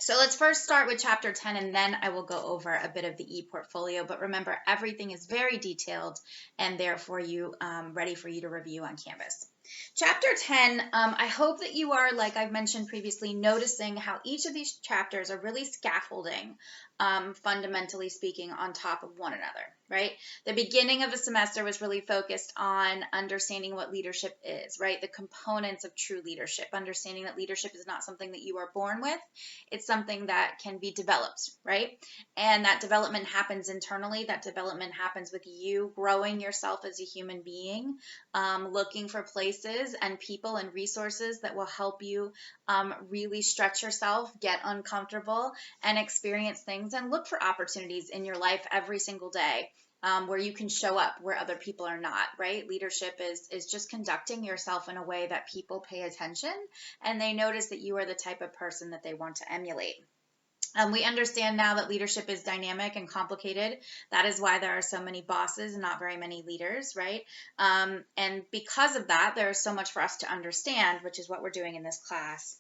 So let's first start with chapter 10, and then I will go over a bit of the e-portfolio. But remember, everything is very detailed and there for you, ready for you to review on Canvas. Chapter 10, I hope that you are, like I've mentioned previously, noticing how each of these chapters are really scaffolding, fundamentally speaking, on top of one another, right? The beginning of the semester was really focused on understanding what leadership is, right? The components of true leadership, understanding that leadership is not something that you are born with. It's something that can be developed, right? And that development happens internally. That development happens with you growing yourself as a human being, looking for places and people and resources that will help you really stretch yourself, get uncomfortable, and experience things and look for opportunities in your life every single day. Where you can show up where other people are not, right? Leadership is just conducting yourself in a way that people pay attention and they notice that you are the type of person that they want to emulate. We understand now that leadership is dynamic and complicated. That is why there are so many bosses and not very many leaders, right? And because of that, there is so much for us to understand, which is what we're doing in this class.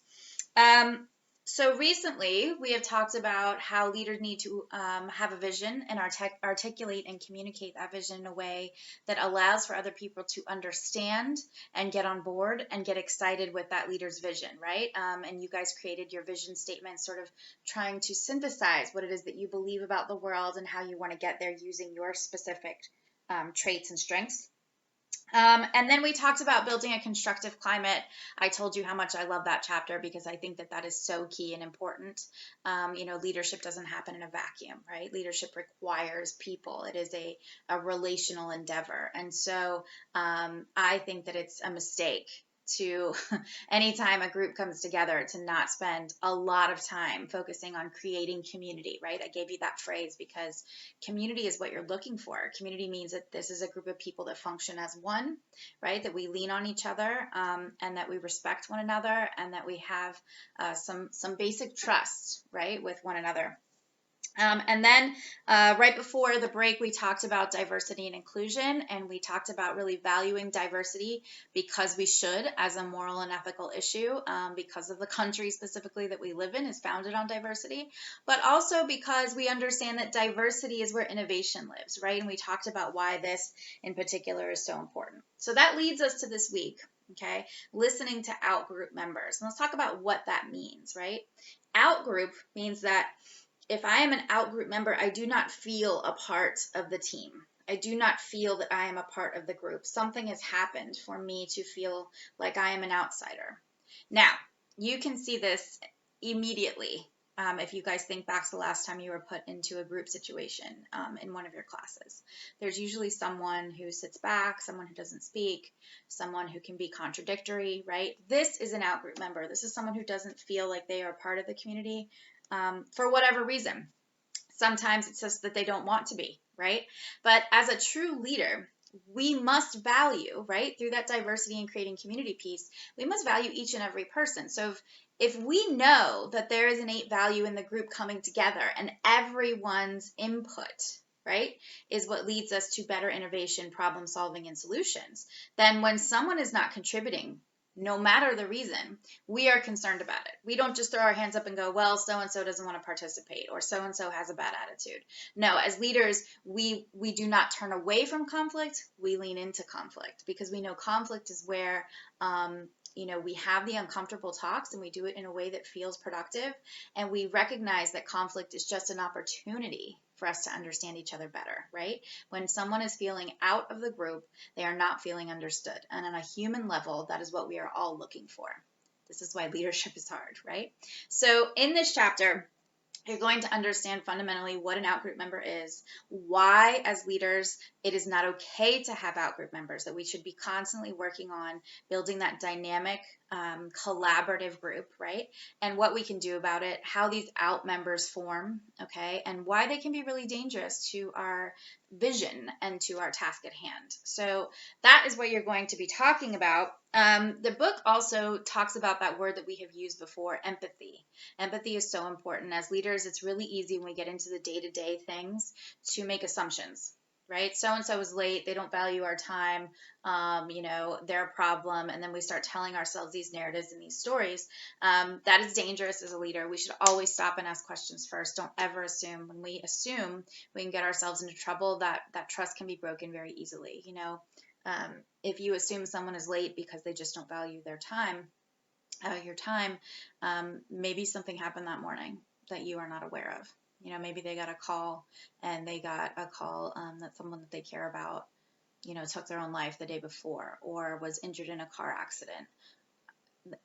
So recently, we have talked about how leaders need to have a vision and articulate and communicate that vision in a way that allows for other people to understand and get on board and get excited with that leader's vision, right? And you guys created your vision statement, sort of trying to synthesize what it is that you believe about the world and how you want to get there using your specific traits and strengths. And then we talked about building a constructive climate. I told you how much I love that chapter because I think that that is so key and important. Leadership doesn't happen in a vacuum, right? Leadership requires people. It is a relational endeavor. And so I think that it's a mistake to anytime a group comes together to not spend a lot of time focusing on creating community, right? I gave you that phrase because community is what you're looking for. Community means that this is a group of people that function as one, right? That we lean on each other, and that we respect one another, and that we have some basic trust, right, with one another. And then right before the break, we talked about diversity and inclusion, and we talked about really valuing diversity because we should as a moral and ethical issue, because of the country specifically that we live in is founded on diversity, but also because we understand that diversity is where innovation lives, right? And we talked about why this in particular is so important. So that leads us to this week, okay? Listening to out-group members. And let's talk about what that means, right? Out-group means that if I am an out-group member, I do not feel a part of the team. I do not feel that I am a part of the group. Something has happened for me to feel like I am an outsider. Now, you can see this immediately if you guys think back to the last time you were put into a group situation in one of your classes. There's usually someone who sits back, someone who doesn't speak, someone who can be contradictory, right? This is an out-group member. This is someone who doesn't feel like they are part of the community. For whatever reason. Sometimes it's just that they don't want to be, right? But as a true leader, we must value, right, through that diversity and creating community piece, we must value each and every person. So if we know that there is innate value in the group coming together and everyone's input, right, is what leads us to better innovation, problem solving, and solutions, then when someone is not contributing, no matter the reason, we are concerned about it. We don't just throw our hands up and go, well, so-and-so doesn't want to participate, or so-and-so has a bad attitude. No, as leaders, we do not turn away from conflict. We lean into conflict because we know conflict is where, we have the uncomfortable talks and we do it in a way that feels productive. And we recognize that conflict is just an opportunity for us to understand each other better, right? When someone is feeling out of the group, they are not feeling understood. And on a human level, that is what we are all looking for. This is why leadership is hard, right? So in this chapter, you're going to understand fundamentally what an out-group member is, why as leaders it is not okay to have out-group members, that we should be constantly working on building that dynamic, collaborative group, right? And what we can do about it, how these out members form, okay? And why they can be really dangerous to our vision and to our task at hand. So that is what you're going to be talking about. The book also talks about that word that we have used before, empathy. Empathy is so important. As leaders, it's really easy when we get into the day-to-day things to make assumptions, right? So-and-so is late. They don't value our time. They're a problem. And then we start telling ourselves these narratives and these stories. That is dangerous as a leader. We should always stop and ask questions first. Don't ever assume. When we assume, we can get ourselves into trouble. That trust can be broken very easily. If you assume someone is late because they just don't value your time, maybe something happened that morning that you are not aware of. Maybe they got a call and they got a call that someone that they care about, took their own life the day before or was injured in a car accident.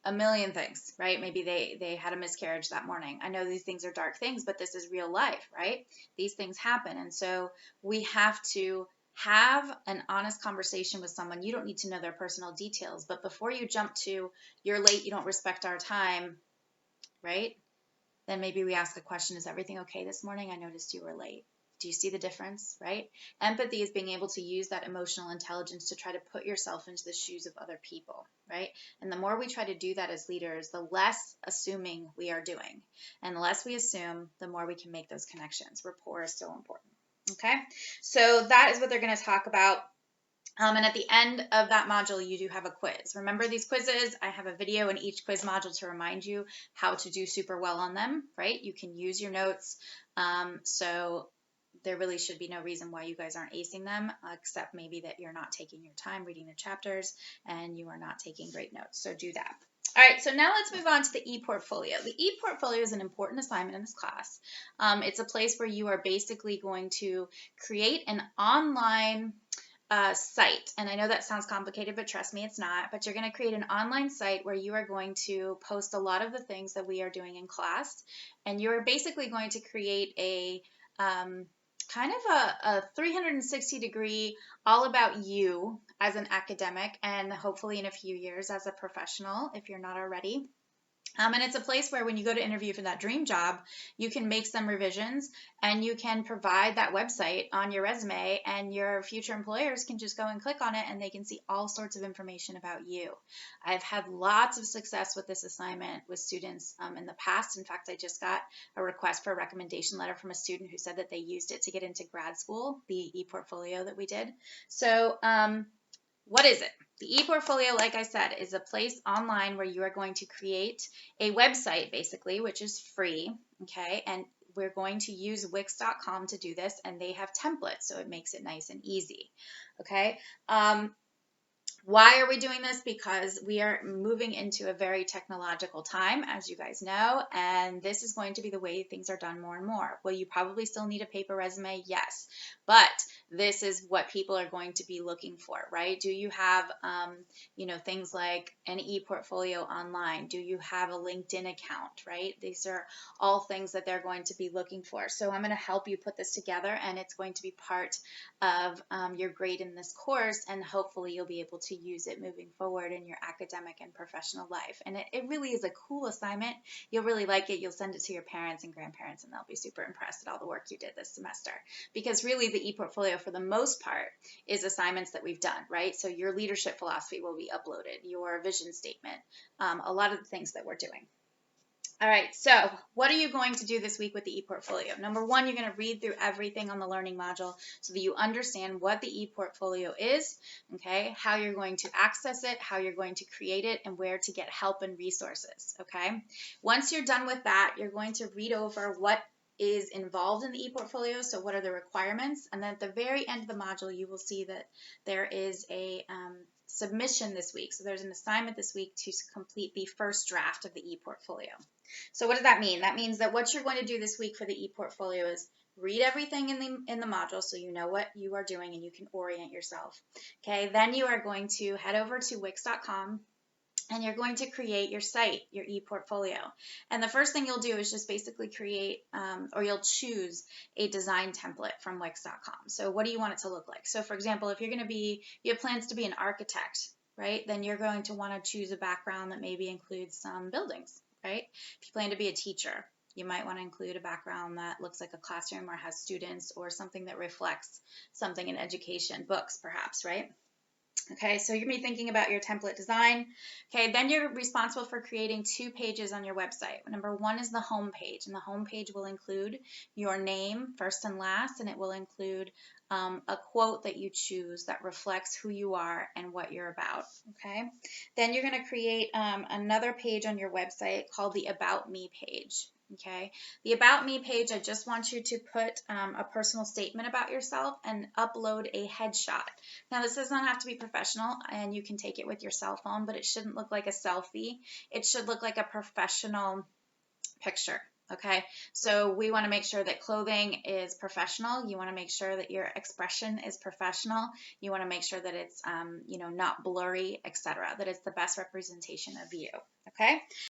A million things, right? Maybe they had a miscarriage that morning. I know these things are dark things, but this is real life, right? These things happen. And so we have to have an honest conversation with someone. You don't need to know their personal details, but before you jump to, you're late, you don't respect our time, right? Then maybe we ask a question, is everything okay this morning? I noticed you were late. Do you see the difference, right? Empathy is being able to use that emotional intelligence to try to put yourself into the shoes of other people, right? And the more we try to do that as leaders, the less assuming we are doing. And the less we assume, the more we can make those connections. Rapport is so important, okay? So that is what they're going to talk about. And at the end of that module, you do have a quiz. Remember these quizzes? I have a video in each quiz module to remind you how to do super well on them, right? You can use your notes. So there really should be no reason why you guys aren't acing them, except maybe that you're not taking your time reading the chapters and you are not taking great notes. So do that. All right, so now let's move on to the e-portfolio. The e-portfolio is an important assignment in this class. It's a place where you are basically going to create an online site. And I know that sounds complicated, but trust me, it's not. But you're going to create an online site where you are going to post a lot of the things that we are doing in class. And you're basically going to create a kind of a 360-degree all about you as an academic and hopefully in a few years as a professional if you're not already. And it's a place where when you go to interview for that dream job, you can make some revisions and you can provide that website on your resume and your future employers can just go and click on it and they can see all sorts of information about you. I've had lots of success with this assignment with students in the past. In fact, I just got a request for a recommendation letter from a student who said that they used it to get into grad school, the e-portfolio that we did. So what is it? The e-portfolio, like I said, is a place online where you are going to create a website, basically, which is free, okay? And we're going to use Wix.com to do this, and they have templates, so it makes it nice and easy, okay? Why are we doing this? Because we are moving into a very technological time, as you guys know, and this is going to be the way things are done more and more. Will you probably still need a paper resume? Yes, but this is what people are going to be looking for, right? Do you have, things like an e-portfolio online? Do you have a LinkedIn account, right? These are all things that they're going to be looking for. So I'm going to help you put this together, and it's going to be part of your grade in this course, and hopefully you'll be able to use it moving forward in your academic and professional life. And it really is a cool assignment. You'll really like it. You'll send it to your parents and grandparents, and they'll be super impressed at all the work you did this semester. Because really the e-portfolio, for the most part, is assignments that we've done, right? So your leadership philosophy will be uploaded, your vision statement, a lot of the things that we're doing. All right, so what are you going to do this week with the e-portfolio? Number one, you're going to read through everything on the learning module so that you understand what the e-portfolio is, okay, how you're going to access it, how you're going to create it, and where to get help and resources, okay? Once you're done with that, you're going to read over what is involved in the e-portfolio, so what are the requirements, and then at the very end of the module, you will see that there is a submission this week. So there's an assignment this week to complete the first draft of the e-portfolio. So what does that mean? That means that what you're going to do this week for the e-portfolio is read everything in the module so you know what you are doing and you can orient yourself. Okay, then you are going to head over to Wix.com and you're going to create your site, your e-portfolio. And the first thing you'll do is just basically create, or you'll choose a design template from Wix.com. So what do you want it to look like? So for example, if you have plans to be an architect, right? Then you're going to want to choose a background that maybe includes some buildings, right? If you plan to be a teacher, you might want to include a background that looks like a classroom or has students or something that reflects something in education, books perhaps, right? Okay, so you're going to be thinking about your template design. Okay, then you're responsible for creating 2 pages on your website. Number 1 is the home page, and the home page will include your name, first and last, and it will include a quote that you choose that reflects who you are and what you're about. Okay, then you're going to create another page on your website called the About Me page. Okay, the About Me page, I just want you to put a personal statement about yourself and upload a headshot. Now, this does not have to be professional, and you can take it with your cell phone, but it shouldn't look like a selfie. It should look like a professional picture. Okay, so we want to make sure that clothing is professional. You want to make sure that your expression is professional. You want to make sure that it's, not blurry, etc. That it's the best representation of you. Okay.